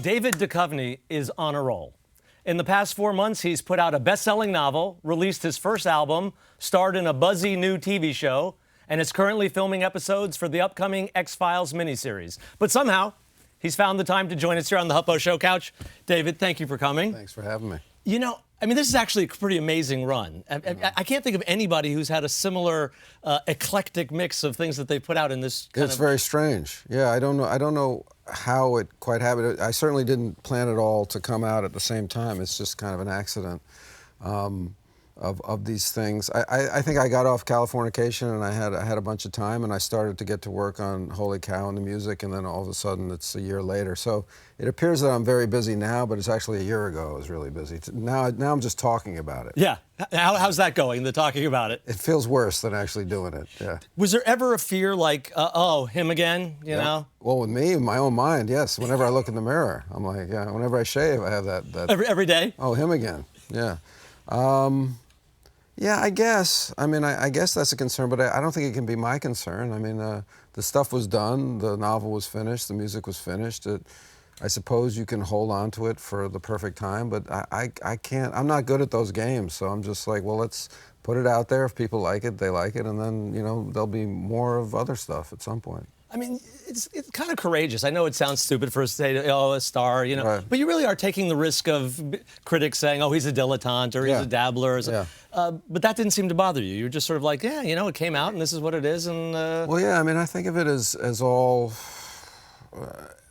David Duchovny is on a roll. In the past 4 months, he's put out a best-selling novel, released his first album, starred in a buzzy new TV show, and is currently filming episodes for the upcoming X-Files miniseries. But somehow, he's found the time to join us here on the HuffPost Show couch. David, thank you for coming. Thanks for having me. You know, I mean, this is actually a pretty amazing run. I can't think of anybody who's had a similar eclectic mix of things that they put out in this kind It's very strange. Yeah, I don't know how it quite happened. I certainly didn't plan it all to come out at the same time. It's just kind of an accident of these things. I think I got off Californication and I had a bunch of time and I started to get to work on Holy Cow and the music, and then all of a sudden it's a year later. So it appears that I'm very busy now, but it's actually a year ago I was really busy. Now I'm just talking about it. Yeah. How's that going, the talking about it? It feels worse than actually doing it, yeah. Was there ever a fear like, oh, him again, you know? Well, with me, in my own mind, yes. Whenever I look in the mirror, I'm like, yeah, whenever I shave, I have that. Every day? Oh, him again, yeah. Yeah, I guess. I mean, I guess that's a concern, but I don't think it can be my concern. I mean, the stuff was done, the novel was finished, the music was finished. I suppose you can hold on to it for the perfect time, but I can't. I'm not good at those games, so I'm just like, well, let's put it out there. If people like it, they like it, and then, you know, there'll be more of other stuff at some point. I mean, it's kind of courageous. I know it sounds stupid for us to say, oh, a star, you know, right. But you really are taking the risk of critics saying, oh, he's a dilettante or he's a dabbler. But that didn't seem to bother you. You're just sort of like, yeah, you know, it came out and this is what it is. And Well, yeah, I mean, I think of it as all.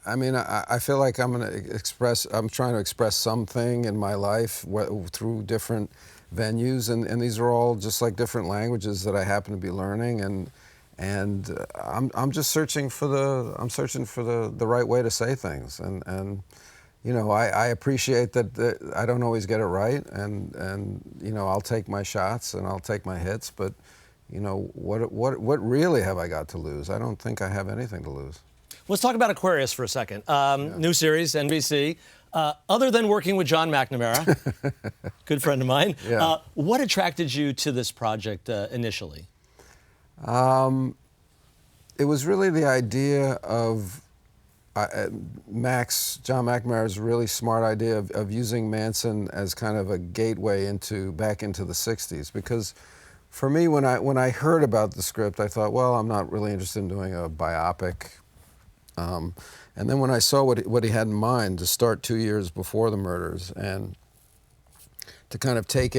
I mean, I feel like I'm trying to express something in my life through different venues, and these are all just like different languages that I happen to be learning, and I'm just searching for the right way to say things, and you know, I appreciate that I don't always get it right, and you know, I'll take my shots and I'll take my hits, but you know, what really have I got to lose? I don't think I have anything to lose. Let's talk about Aquarius for a second. New series, NBC. Other than working with John McNamara, good friend of mine, what attracted you to this project initially? It was really the idea of John McNamara's really smart idea of using Manson as kind of a gateway back into the 60s. Because for me, when I heard about the script, I thought, well, I'm not really interested in doing a biopic. And then when I saw what he had in mind, to start 2 years before the murders and to kind of make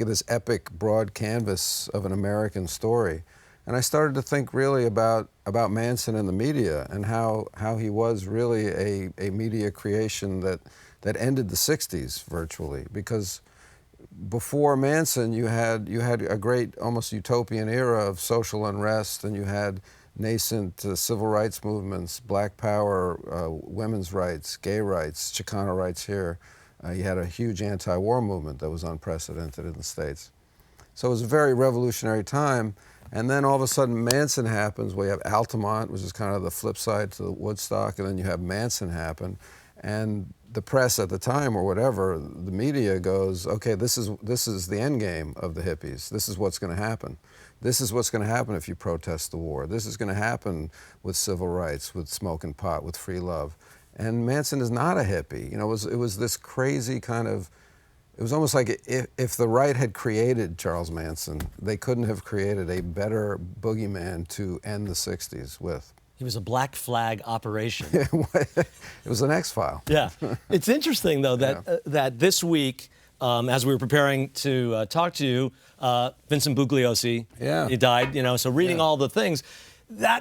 it this epic broad canvas of an American story. And I started to think really about Manson and the media and how he was really a media creation that ended the 60s virtually. Because before Manson, you had a great, almost utopian era of social unrest, and you had nascent civil rights movements, Black Power, women's rights, gay rights, Chicano rights here. You had a huge anti-war movement that was unprecedented in the States. So it was a very revolutionary time. And then all of a sudden Manson happens, where you have Altamont, which is kind of the flip side to Woodstock, and then you have Manson happen. And the press at the time, or whatever, the media goes, okay, this is the end game of the hippies. This is what's going to happen. This is what's going to happen if you protest the war. This is going to happen with civil rights, with smoking pot, with free love. And Manson is not a hippie. You know, it was this crazy kind of. It was almost like if the right had created Charles Manson, they couldn't have created a better boogeyman to end the 60s with. He was a black flag operation. It was an X-file. Yeah. It's interesting, though, that this week, as we were preparing to talk to you, Vincent Bugliosi, he died, you know, so reading all the things,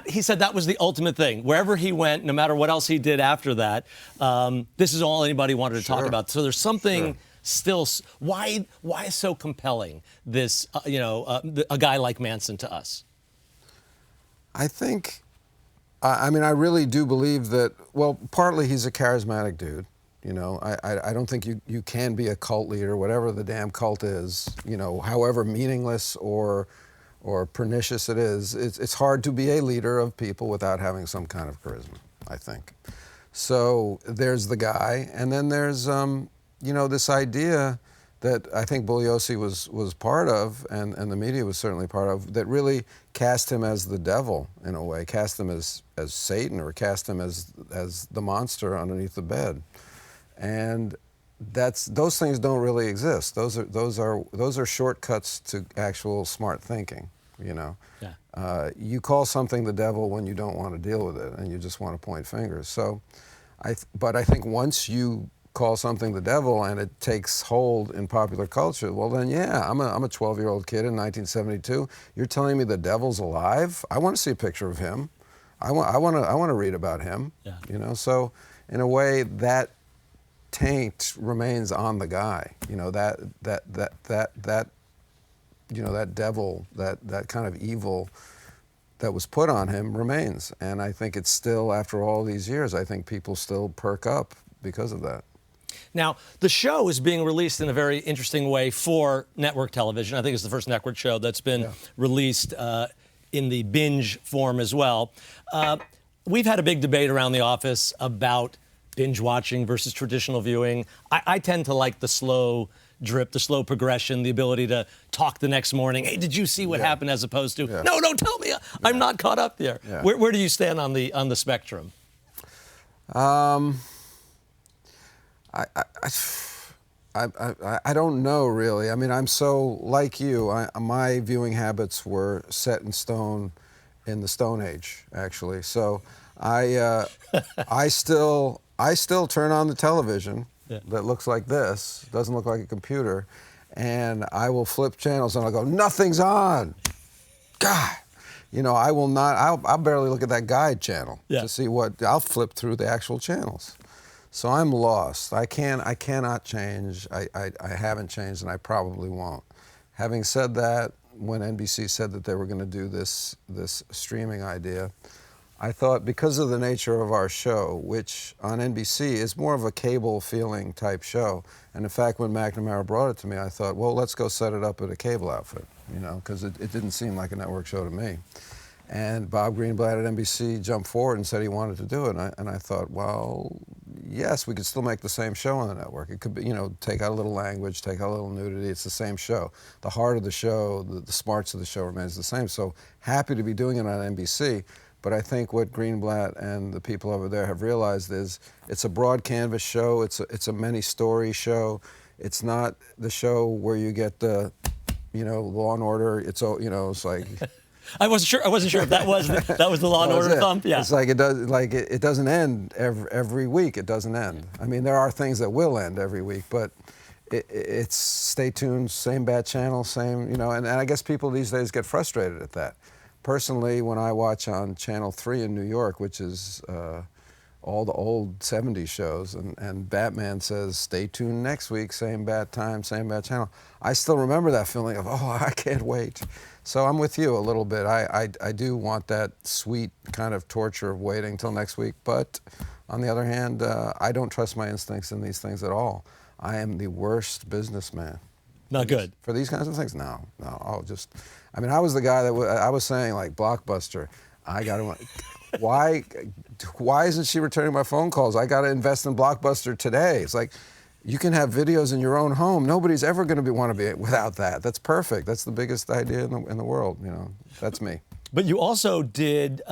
he said that was the ultimate thing. Wherever he went, no matter what else he did after that, this is all anybody wanted to talk about. So there's something still, why is so compelling, this, a guy like Manson to us? I think, I mean, I really do believe that, well, partly he's a charismatic dude. You know, I don't think you can be a cult leader, whatever the damn cult is, you know, however meaningless or pernicious it is. It's hard to be a leader of people without having some kind of charisma, I think. So there's the guy, and then there's, you know, this idea that I think Bugliosi was part of, and the media was certainly part of, that really cast him as the devil in a way, cast him as Satan, or cast him as the monster underneath the bed. And those things don't really exist. Those are shortcuts to actual smart thinking. You know, you call something the devil when you don't want to deal with it and you just want to point fingers. So, but I think once you call something the devil and it takes hold in popular culture, well then, yeah, I'm a 12-year-old kid in 1972. You're telling me the devil's alive? I want to see a picture of him. I want to read about him. Yeah. You know, so in a way that taint remains on the guy. You know, that you know, that devil, that kind of evil that was put on him remains. And I think it's still, after all these years, I think people still perk up because of that. Now, the show is being released in a very interesting way for network television. I think it's the first network show that's been released in the binge form as well. We've had a big debate around the office about binge watching versus traditional viewing. I tend to like the slow drip, the slow progression, the ability to talk the next morning. Hey, did you see what happened? As opposed to, no, tell me, I'm not caught up there. Yeah. Where do you stand on the spectrum? I don't know really. I mean, I'm so like you. My viewing habits were set in stone in the Stone Age, actually. So I still turn on the television that looks like this, doesn't look like a computer, and I will flip channels and I'll go, nothing's on. God. You know, I will not, I'll barely look at that guide channel to see what, I'll flip through the actual channels. So I'm lost. I cannot change. I haven't changed, and I probably won't. Having said that, when NBC said that they were going to do this streaming idea, I thought, because of the nature of our show, which on NBC is more of a cable feeling type show, and in fact, when McNamara brought it to me, I thought, well, let's go set it up at a cable outfit, you know, because it didn't seem like a network show to me. And Bob Greenblatt at NBC jumped forward and said he wanted to do it, and I thought, well, yes, we could still make the same show on the network. It could be, you know, take out a little language, take out a little nudity. It's the same show. The heart of the show, the smarts of the show remains the same. So happy to be doing it on NBC. But I think what Greenblatt and the people over there have realized is it's a broad canvas show. It's a many story show. It's not the show where you get the, you know, Law and Order. It's, you know, it's like. I wasn't sure if that was the Law and Order thump. Yeah. It's like it doesn't end every week. It doesn't end. I mean, there are things that will end every week, but it's stay tuned, same bat channel, same, you know, and I guess people these days get frustrated at that. Personally, when I watch on Channel 3 in New York, which is all the old 70s shows, and Batman says, stay tuned next week, same bat time, same bat channel, I still remember that feeling of, oh, I can't wait. So I'm with you a little bit. I do want that sweet kind of torture of waiting till next week, but on the other hand, I don't trust my instincts in these things at all. I am the worst businessman. Not good. For these kinds of things? No. I mean, I was the guy that I was saying, like, Blockbuster, I got to, why isn't she returning my phone calls? I got to invest in Blockbuster today. It's like, you can have videos in your own home. Nobody's ever going to want to be without that. That's perfect. That's the biggest idea in the world, you know. That's me. But you also did,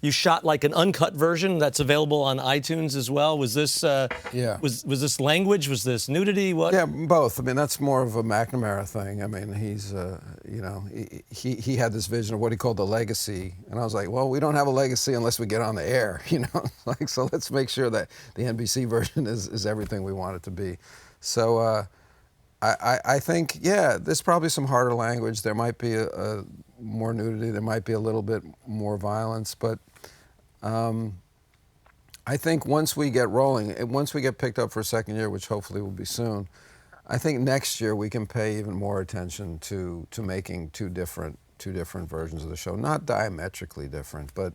you shot like an uncut version that's available on iTunes as well. Was this, was this language? Was this nudity? What? Yeah, both. I mean, that's more of a McNamara thing. I mean, he's, you know, he had this vision of what he called the legacy. And I was like, well, we don't have a legacy unless we get on the air, you know. Like, so let's make sure that the NBC version is everything we want it to be. So I think, yeah, there's probably some harder language. There might be more nudity. There might be a little bit more violence. But I think once we get rolling, once we get picked up for a second year, which hopefully will be soon, I think next year we can pay even more attention to making two different versions of the show. Not diametrically different, but,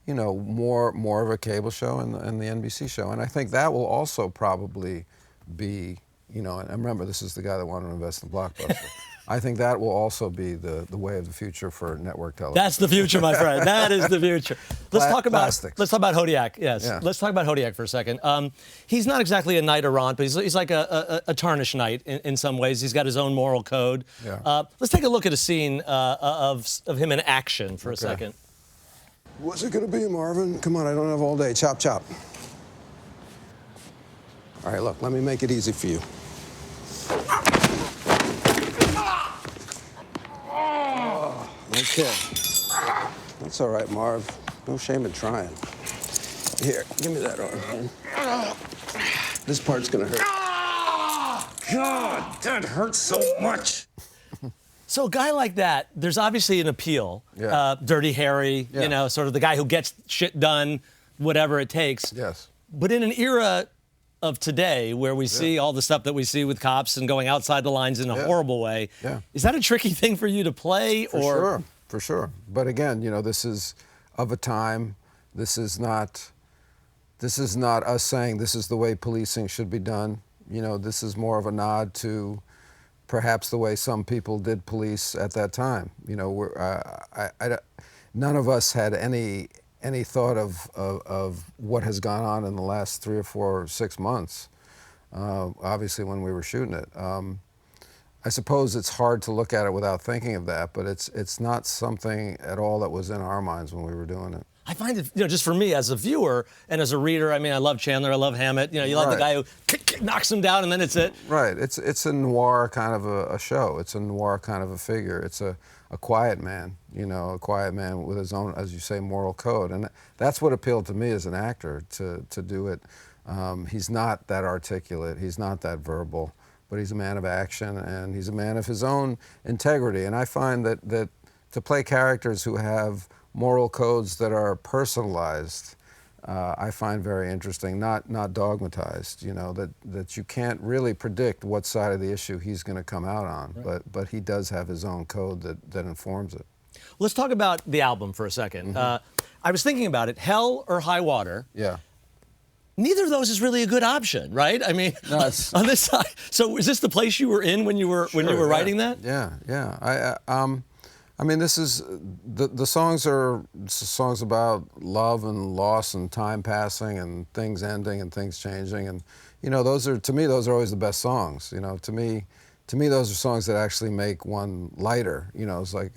you know, more of a cable show and the NBC show. And I think that will also probably be, you know, and remember, this is the guy that wanted to invest in Blockbuster. I think that will also be the way of the future for network television. That's the future, my friend. That is the future. Let's talk about Hodiak. Yes, yeah. Let's talk about Hodiak for a second. He's not exactly a knight errant, but he's like a tarnished knight in some ways. He's got his own moral code. Yeah. Let's take a look at a scene of him in action for a second. What's it gonna be, Marvin? Come on, I don't have all day. Chop, chop. All right, look, let me make it easy for you. Okay. That's all right, Marv. No shame in trying. Here, give me that arm, man. This part's gonna hurt. God, that hurts so much. So a guy like that, there's obviously an appeal. Yeah. Dirty Harry, Yeah. you know, sort of the guy who gets shit done, whatever it takes. Yes. But in an era of today where we see all the stuff that we see with cops and going outside the lines in a horrible way, is that a tricky thing for you to play? For sure. But again, you know, this is of a time. This is not us saying this is the way policing should be done. You know, this is more of a nod to perhaps the way some people did police at that time. You know, none of us had any thought of what has gone on in the last 3 or 4 or 6 months, obviously when we were shooting it. I suppose it's hard to look at it without thinking of that, but it's not something at all that was in our minds when we were doing it. I find it, you know, just for me as a viewer and as a reader, I mean, I love Chandler, I love Hammett. You know, you love the guy who knocks him down and then it's it. Right. It's a noir kind of a show. It's a noir kind of a figure. It's a quiet man, you know, a quiet man with his own, as you say, moral code. And that's what appealed to me as an actor, to do it. He's not that articulate. He's not that verbal. But he's a man of action, and he's a man of his own integrity. And I find that to play characters who have moral codes that are personalized, I find very interesting, not dogmatized. You know, that you can't really predict what side of the issue he's going to come out on, but he does have his own code that informs it. Let's talk about the album for a second. I was thinking about it, Hell or High Water. Yeah. Neither of those is really a good option, right? I mean, on this side. So is this the place you were in when you were writing that? Yeah. I mean, this is the songs are songs about love and loss and time passing and things ending and things changing, and you know, to me those are always the best songs. You know, to me those are songs that actually make one lighter. You know, it's like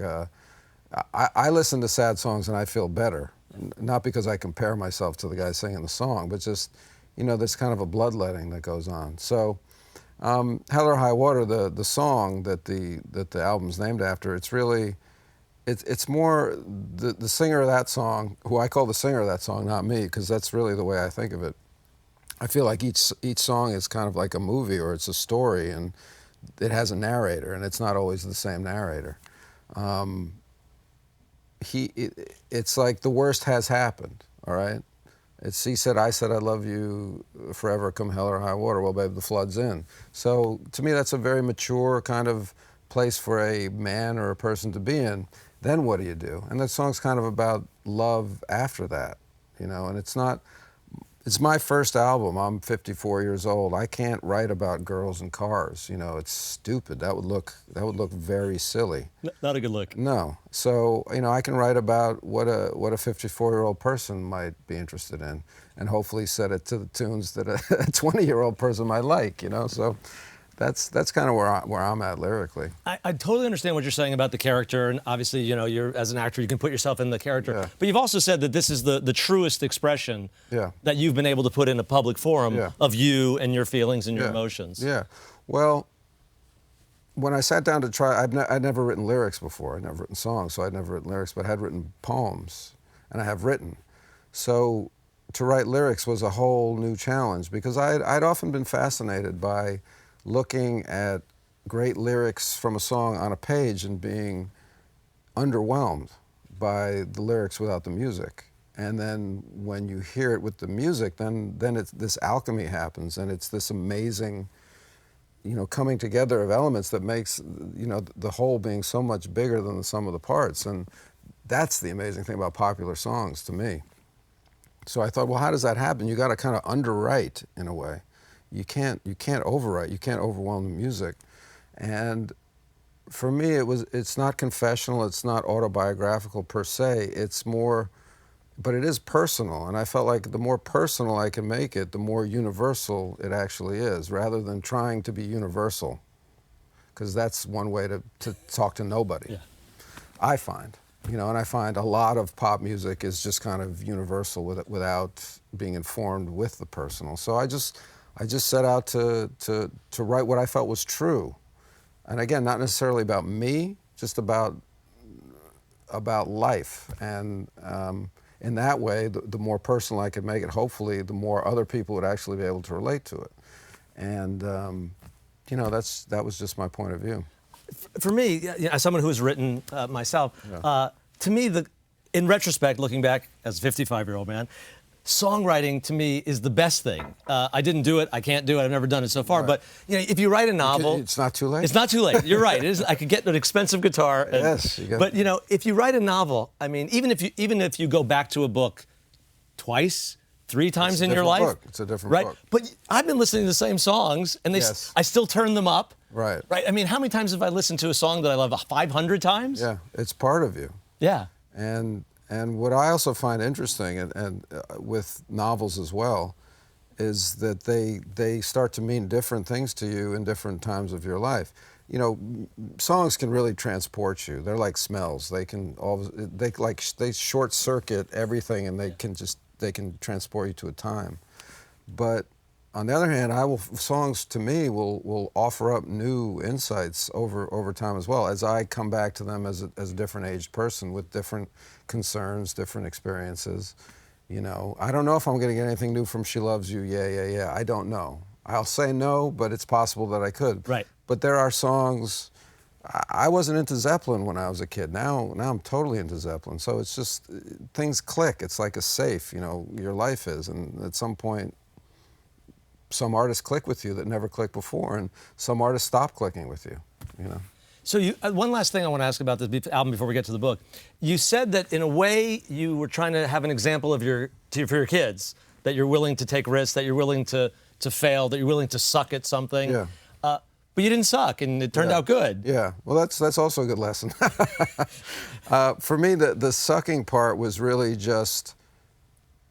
I listen to sad songs and I feel better. Not because I compare myself to the guy singing the song, but just, you know, there's kind of a bloodletting that goes on. So, Hell or High Water, the song that the album's named after, it's really, it's more the singer of that song, who I call the singer of that song, not me, because that's really the way I think of it. I feel like each song is kind of like a movie, or it's a story, and it has a narrator, and it's not always the same narrator. It's like the worst has happened, all right? He said, I said I love you forever, come hell or high water. Well, babe, the flood's in. So to me, that's a very mature kind of place for a man or a person to be in. Then what do you do? And that song's kind of about love after that, you know, and it's my first album. I'm 54 years old. I can't write about girls and cars. You know, it's stupid. That would look very silly. Not a good look. No. So, you know, I can write about what a 54-year-old person might be interested in, and hopefully set it to the tunes that a 20-year-old person might like. You know, so that's kind of where I'm at lyrically. I totally understand what you're saying about the character, and obviously, you know, as an actor, you can put yourself in the character. Yeah. But you've also said that this is the truest expression that you've been able to put in a public forum of you and your feelings and your emotions. Yeah. Well, when I sat down to try, I'd never written lyrics before. I'd never written songs, so I'd never written lyrics, but I had written poems, and I have written. So to write lyrics was a whole new challenge, because I'd often been fascinated by looking at great lyrics from a song on a page and being underwhelmed by the lyrics without the music. And then when you hear it with the music, then this alchemy happens, and it's this amazing, you know, coming together of elements that makes, you know, the whole being so much bigger than the sum of the parts. And that's the amazing thing about popular songs to me. So I thought, well, how does that happen? You got to kind of underwrite in a way. You can't overwrite. You can't overwhelm the music. And for me, it's not confessional, it's not autobiographical per se, it's more, but it is personal, and I felt like the more personal I can make it, the more universal it actually is, rather than trying to be universal, because that's one way to talk to nobody. Yeah. I find, and I find a lot of pop music is just kind of universal without being informed with the personal. So I just set out to write what I felt was true. And again, not necessarily about me, just about life. And in that way, the more personal I could make it, hopefully, the more other people would actually be able to relate to it. And that was just my point of view. For me, as someone who has written myself, to me, in retrospect, looking back as a 55-year-old man, songwriting to me is the best thing. I didn't do it. I can't do it. I've never done it so far. Right. But if you write a novel, it's not too late. It's not too late. You're right. It is. I could get an expensive guitar. Yes. But if you write a novel, I mean, even if you go back to a book twice, 3 times in your life, it's a different right? book. But I've been listening to the same songs, and I still turn them up. Right. Right. I mean, how many times have I listened to a song that I love? 500 times. Yeah. It's part of you. Yeah. And what I also find interesting, and with novels as well, is that they start to mean different things to you in different times of your life. Songs can really transport you. They're like smells. They short circuit everything, and they can transport you to a time. But on the other hand, songs to me will offer up new insights over time as well, as I come back to them as a different aged person with different concerns, different experiences. I don't know if I'm going to get anything new from She Loves You, yeah. I don't know. I'll say no, but it's possible that I could. Right. But there are songs. I wasn't into Zeppelin when I was a kid. Now I'm totally into Zeppelin. So it's just things click. It's like a safe. Your life is, and at some point, some artists click with you that never clicked before, and some artists stop clicking with you. So one last thing I want to ask about this album before we get to the book. You said that in a way you were trying to have an example for your kids, that you're willing to take risks, that you're willing to fail, that you're willing to suck at something. Yeah. But you didn't suck, and it turned out good. Yeah. Well, that's also a good lesson. For me, the sucking part was really just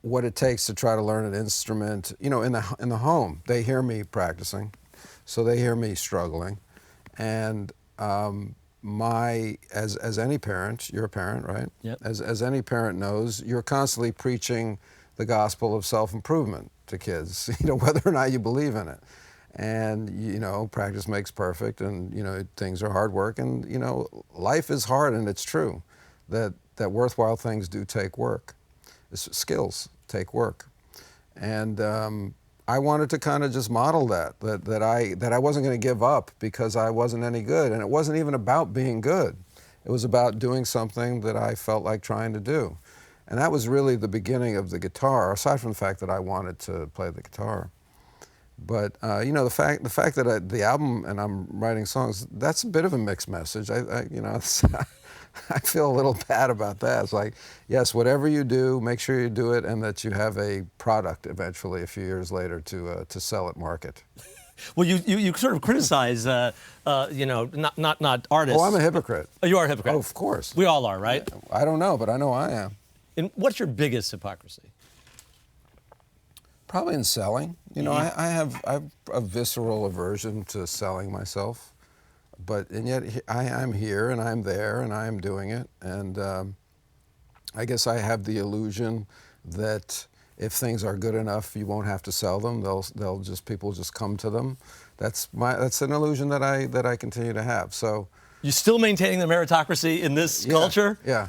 what it takes to try to learn an instrument. In the home, they hear me practicing, so they hear me struggling, and as any parent, you're a parent, right? Yep. As any parent knows, you're constantly preaching the gospel of self-improvement to kids, whether or not you believe in it. And practice makes perfect, and things are hard work, and life is hard, and it's true that worthwhile things do take work. Skills take work, and I wanted to kind of just model that I wasn't going to give up because I wasn't any good, and it wasn't even about being good. It was about doing something that I felt like trying to do, and that was really the beginning of the guitar. Aside from the fact that I wanted to play the guitar, but the fact that the album and I'm writing songs, that's a bit of a mixed message. I feel a little bad about that. It's like, yes, whatever you do, make sure you do it, and that you have a product eventually, a few years later, to sell at market. Well, you sort of criticize, not artists. Oh, I'm a hypocrite. Oh, you are a hypocrite. Oh, of course. We all are, right? I don't know, but I know I am. And what's your biggest hypocrisy? Probably in selling. I have a visceral aversion to selling myself. And yet I'm here, and I'm there, and I'm doing it, and I guess I have the illusion that if things are good enough, you won't have to sell them. People just come to them. That's an illusion that I continue to have. So you're still maintaining the meritocracy in this culture? Yeah.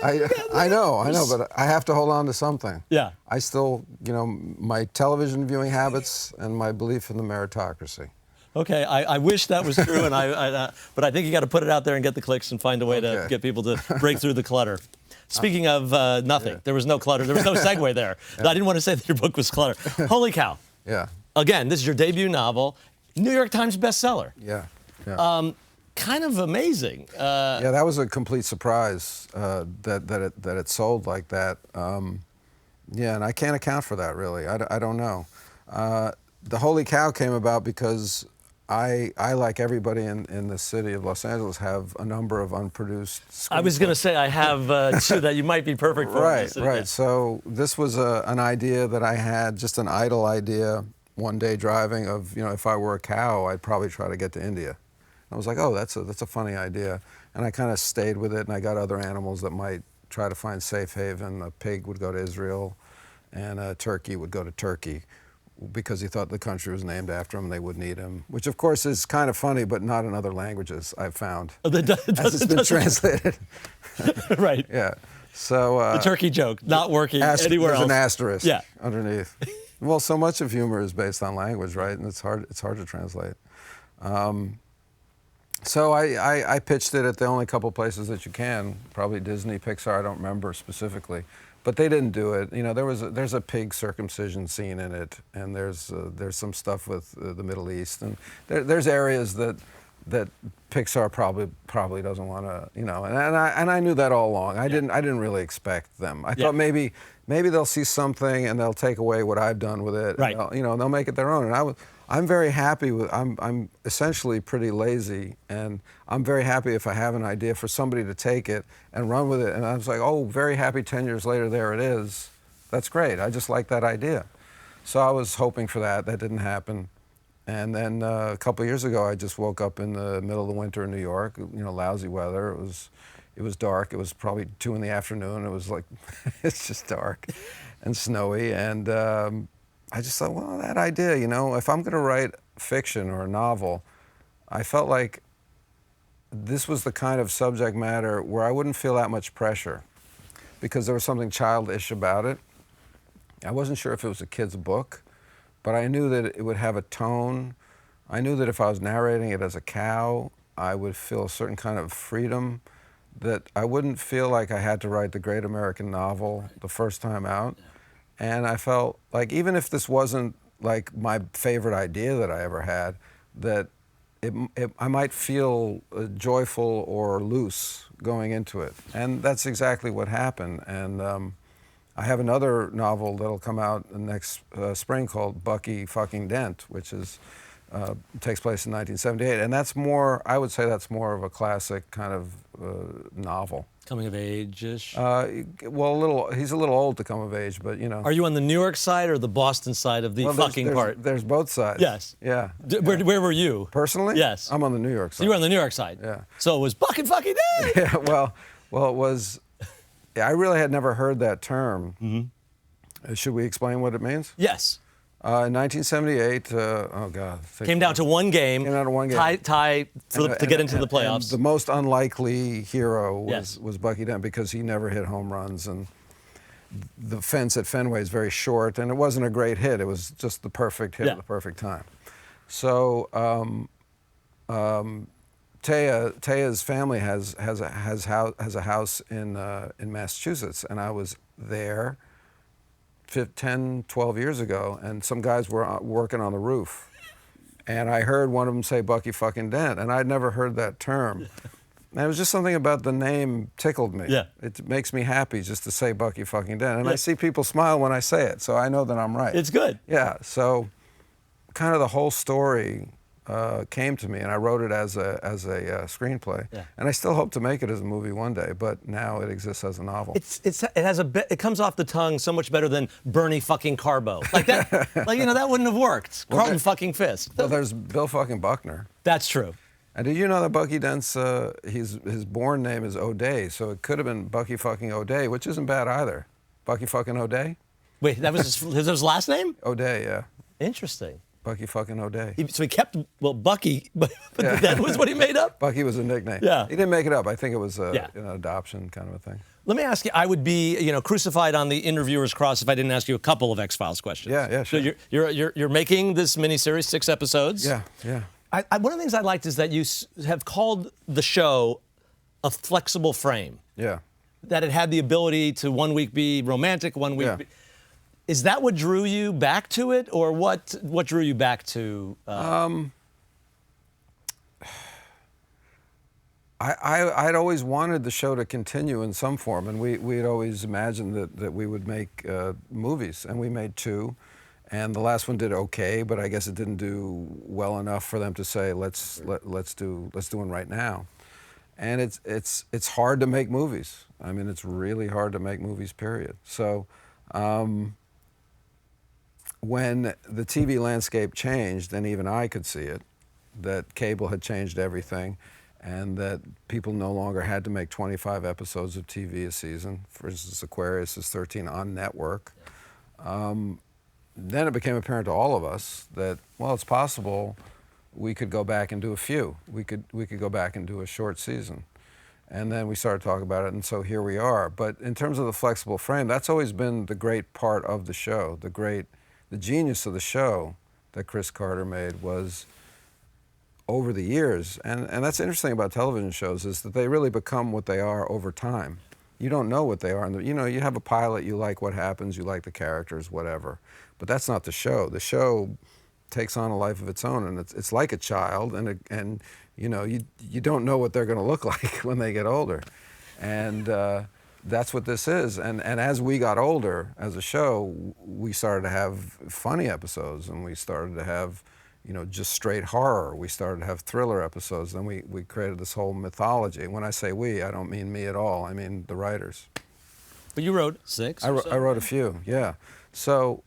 I know, but I have to hold on to something. Yeah. I still, my television viewing habits and my belief in the meritocracy. Okay, I wish that was true, but I think you got to put it out there and get the clicks and find a way to get people to break through the clutter. Speaking of nothing, there was no clutter. There was no segue there. I didn't want to say that your book was clutter. Holy cow. Yeah. Again, this is your debut novel, New York Times bestseller. Yeah. Kind of amazing. Yeah, that was a complete surprise that it sold like that. And I can't account for that, really. I don't know. The Holy Cow came about because I like everybody in the city of Los Angeles, have a number of unproduced I was going to say I have two that you might be perfect for. Right, right. Yeah. So this was an idea that I had, just an idle idea, one day driving of, if I were a cow, I'd probably try to get to India. I was like, oh, that's a funny idea. And I kind of stayed with it, and I got other animals that might try to find safe haven. A pig would go to Israel, and a turkey would go to Turkey, because he thought the country was named after him and they wouldn't eat him, which of course is kind of funny, but not in other languages, I've found, as it's been translated. Right. Yeah. So the turkey joke, not working anywhere else. There's an asterisk underneath. Well, so much of humor is based on language, right? And it's hard to translate. So I pitched it at the only couple places that you can, probably Disney, Pixar, I don't remember specifically. But they didn't do it. There's a pig circumcision scene in it, and there's some stuff with the Middle East, and there's areas that Pixar probably doesn't want to, and I knew that all along. I didn't really expect them. I thought maybe they'll see something and they'll take away what I've done with it. Right. And they'll make it their own. And I'm very happy with. I'm essentially pretty lazy, and I'm very happy if I have an idea for somebody to take it and run with it. And I was like, oh, very happy. 10 years later, there it is. That's great. I just like that idea. So I was hoping for that. That didn't happen. And then a couple of years ago, I just woke up in the middle of the winter in New York. Lousy weather. It was dark. It was probably 2 PM. It was like, it's just dark and snowy. And I just thought, well, that idea, if I'm going to write fiction or a novel, I felt like this was the kind of subject matter where I wouldn't feel that much pressure, because there was something childish about it. I wasn't sure if it was a kid's book, but I knew that it would have a tone. I knew that if I was narrating it as a cow, I would feel a certain kind of freedom, that I wouldn't feel like I had to write the great American novel the first time out. And I felt like, even if this wasn't like my favorite idea that I ever had, that I might feel joyful or loose going into it. And that's exactly what happened. And I have another novel that'll come out next spring called Bucky Fucking Dent, which takes place in 1978. And that's more, I would say that's more of a classic kind of novel. Coming of age-ish? Well, he's a little old to come of age, but Are you on the New York side or the Boston side of the part? There's both sides. Yes. Yeah. Where were you? Personally? Yes. I'm on the New York side. So you were on the New York side? Yeah. So it was Buck and fucking Dad! Yeah, well, it was, I really had never heard that term. Mm-hmm. Should we explain what it means? Yes. In 1978, oh God. Came down to one game. Came down to one game. Tie to get into the playoffs. And the most unlikely hero was Bucky Dent, because he never hit home runs, and the fence at Fenway is very short, and it wasn't a great hit. It was just the perfect hit at the perfect time. So Taya's family has a house in Massachusetts, and I was there 10, 12 years ago, and some guys were working on the roof. And I heard one of them say Bucky fucking Dent, and I'd never heard that term. And it was just something about the name tickled me. Yeah. It makes me happy just to say Bucky fucking Dent. And I see people smile when I say it, so I know that I'm right. It's good. Yeah, so kind of the whole story came to me, and I wrote it as a screenplay. Yeah. And I still hope to make it as a movie one day, but now it exists as a novel. It comes off the tongue so much better than Bernie fucking Carbo. Like that, that wouldn't have worked. Carlton fucking Fisk. Well, there's Bill fucking Buckner. That's true. And did you know that Bucky Dent's his born name is O'Day, so it could have been Bucky fucking O'Day, which isn't bad either. Bucky fucking O'Day. Wait, that was his last name? O'Day, yeah. Interesting. Bucky fucking O'Day. So he kept, Bucky, but that was what he made up? Bucky was a nickname. Yeah. He didn't make it up. I think it was an adoption kind of a thing. Let me ask you, I would be, crucified on the interviewer's cross if I didn't ask you a couple of X-Files questions. Yeah, sure. So you're making this miniseries, 6 episodes. Yeah. One of the things I liked is that you have called the show a flexible frame. Yeah. That it had the ability to one week be romantic, one week be... Is that what drew you back to it, or what drew you back to? I'd always wanted the show to continue in some form, and we'd always imagined that we would make movies, and we made 2, And the last one did okay, but I guess it didn't do well enough for them to say let's do one right now. And it's hard to make movies. I mean, it's really hard to make movies, period. So when the TV landscape changed, and even I could see it, that cable had changed everything, and that people no longer had to make 25 episodes of TV a season. For instance, Aquarius is 13 on network. Then it became apparent to all of us that, well, it's possible we could go back and do a few. We could go back and do a short season. And then we started talking about it, and so here we are. But in terms of the flexible frame, that's always been the great part of the show. The genius of the show that Chris Carter made was, over the years, and that's interesting about television shows, is that they really become what they are over time. You don't know what they are. You know, you have a pilot, you like what happens, you like the characters, whatever. But that's not the show. The show takes on a life of its own, and it's like a child, and you know, you don't know what they're going to look like when they get older. And that's what this is. And as we got older as a show, we started to have funny episodes, and we started to have, you know, just straight horror. We started to have thriller episodes. Then we created this whole mythology. When I say we, I don't mean me at all. I mean the writers. But you wrote 6 or so? I wrote a few, yeah. So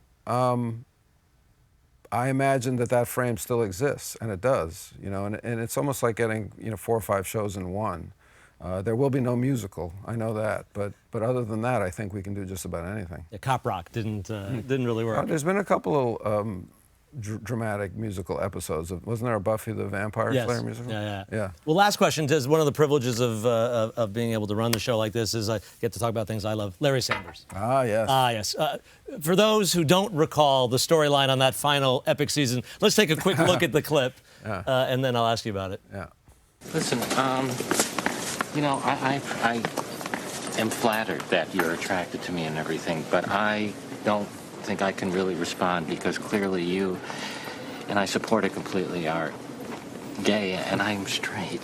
I imagine that frame still exists, and it does, you know, and it's almost like getting, you know, 4 or 5 shows in one. There will be no musical, I know that, but other than that, I think we can do just about anything. Yeah, Cop Rock didn't really work. There's been a couple of dramatic musical episodes. Wasn't there a Buffy the Vampire Slayer musical? Yeah. Well, last question, Tiz. One of the privileges of being able to run the show like this is I get to talk about things I love. Larry Sanders. Ah, yes. Yes. For those who don't recall the storyline on that final epic season, let's take a quick look at the clip, and then I'll ask you about it. Yeah. Listen, you know, I am flattered that you're attracted to me and everything, but I don't think I can really respond because clearly you, and I support it completely, are gay, and I'm straight.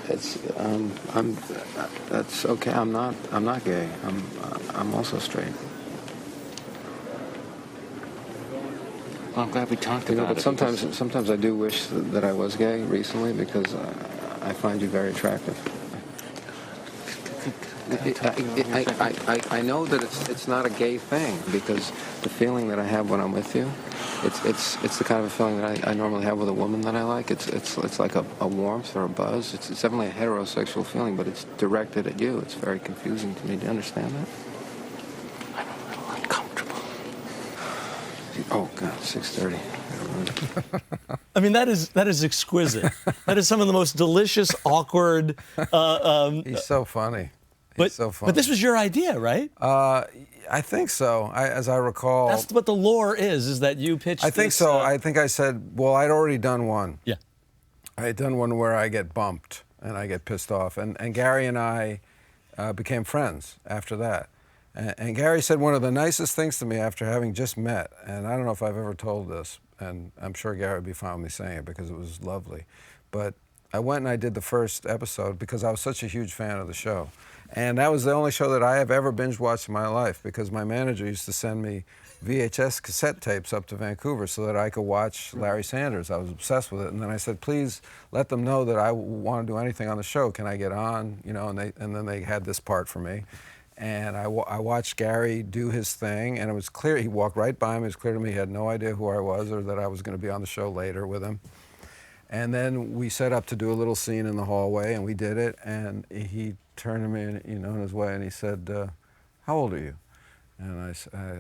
That's okay. I'm not gay. I'm also straight. Well, I'm glad we talked about But it. sometimes I do wish that I was gay recently because I find you very attractive. I know that it's not a gay thing because the feeling that I have when I'm with you, it's the kind of a feeling that I normally have with a woman that I like. It's like a warmth or a buzz. It's definitely a heterosexual feeling, but it's directed at you. It's very confusing to me. Do you understand that? I'm a little uncomfortable. Oh God, 6:30. I mean, that is exquisite. That is some of the most delicious, awkward. He's so funny. But, so funny. But this was your idea, right? I think so. As I recall. That's what the lore is that you pitched. I think so. I think I said, well, I'd already done one. Yeah. I had done one where I get bumped and I get pissed off. And Gary and I became friends after that. And Gary said one of the nicest things to me after having just met, and I don't know if I've ever told this, and I'm sure Gary would be fine with me saying it because it was lovely. But I went and I did the first episode because I was such a huge fan of the show. And that was the only show that I have ever binge watched in my life because my manager used to send me VHS cassette tapes up to Vancouver so that I could watch Larry Sanders. I was obsessed with it. And then I said, please let them know that I want to do anything on the show. Can I get on? You know, and then they had this part for me. And I watched Gary do his thing, and it was clear, he walked right by me. It was clear to me he had no idea who I was or that I was going to be on the show later with him. And then we set up to do a little scene in the hallway, and we did it, and he turned to me, you know, in his way, and he said, how old are you? And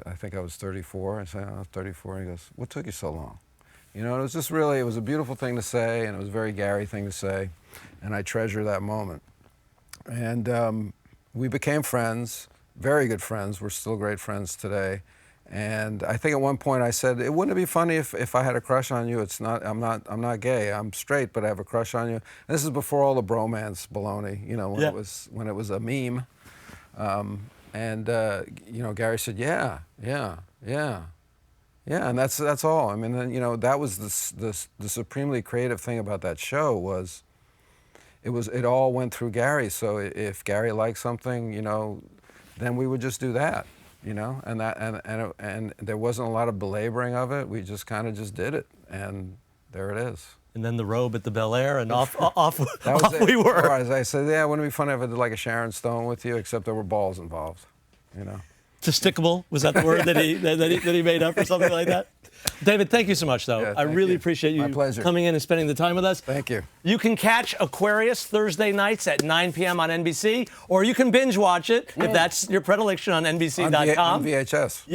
I think I was 34. I said, oh, I was 34. And he goes, what took you so long? You know, it was just really, it was a beautiful thing to say, and it was a very Gary thing to say, and I treasure that moment. And we became friends, very good friends. We're still great friends today. And I think at one point I said, it wouldn't it be funny if I had a crush on you? It's not, I'm not gay. I'm straight, but I have a crush on you. And this is before all the bromance baloney, you know, when it was a meme. You know, Gary said, yeah. And that's all. I mean, you know, that was the supremely creative thing about that show was it all went through Gary. So if Gary liked something, you know, then we would just do that. you know, and there wasn't a lot of belaboring of it. We just kind of just did it, and there it is. And then the robe at the Bel Air, and off It. we were. Or as I said, yeah, wouldn't it be funny if I did like a Sharon Stone with you, except there were balls involved, you know. Testicable, was that the word that he made up or something like that? David, thank you so much, though. Yeah, I really you. appreciate you My pleasure. coming in and spending the time with us. Thank you. You can catch Aquarius Thursday nights at 9 p.m. on NBC, or you can binge watch it if that's your predilection on NBC.com. On VHS.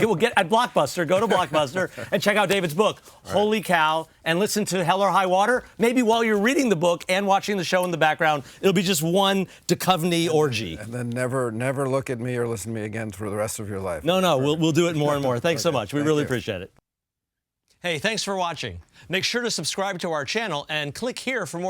We'll get at Blockbuster. Go to Blockbuster and check out David's book, Holy Cow, and listen to Hell or High Water. Maybe while you're reading the book and watching the show in the background, it'll be just one Duchovny orgy. And then never look at me or listen to me again for the rest of your life. No, we'll do it more and more. Thanks so much. We really you. appreciate it. Hey, thanks for watching. Make sure to subscribe to our channel and click here for more